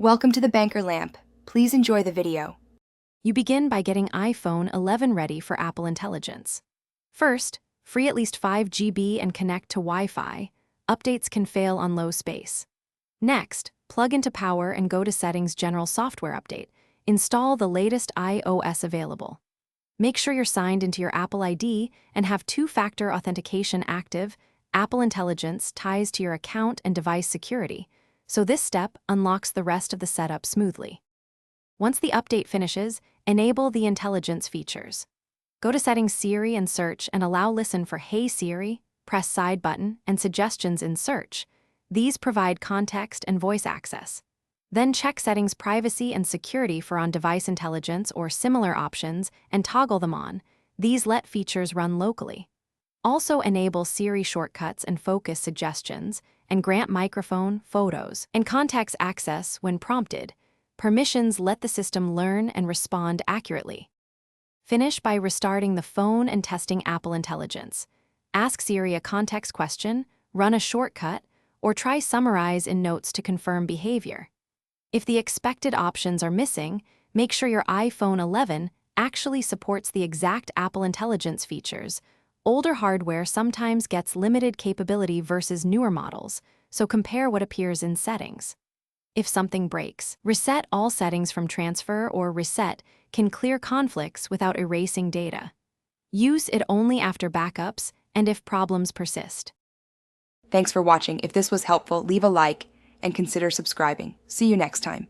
Welcome to the Banker Lamp. Please enjoy the video. You begin by getting iPhone 11 ready for Apple Intelligence. First, free at least 5 GB and connect to Wi-Fi. Updates can fail on low space. Next, plug into power and go to Settings General Software Update. Install the latest iOS available. Make sure you're signed into your Apple ID and have two-factor authentication active. Apple Intelligence ties to your account and device security, so this step unlocks the rest of the setup smoothly. Once the update finishes, enable the intelligence features. Go to Settings Siri and search and allow listen for Hey Siri, press side button, and suggestions in search. These provide context and voice access. Then check Settings Privacy and Security for on-device intelligence or similar options and toggle them on. These let features run locally. Also enable Siri shortcuts and focus suggestions, and grant microphone, photos, and contacts access when prompted. Permissions let the system learn and respond accurately. Finish by restarting the phone and testing Apple Intelligence. Ask Siri a context question, run a shortcut, or try Summarize in Notes to confirm behavior. If the expected options are missing, make sure your iPhone 11 actually supports the exact Apple Intelligence features. Older hardware sometimes gets limited capability versus newer models, so compare what appears in settings. If something breaks, reset all settings from transfer or reset can clear conflicts without erasing data. Use it only after backups and if problems persist. Thanks for watching. If this was helpful, leave a like and consider subscribing. See you next time.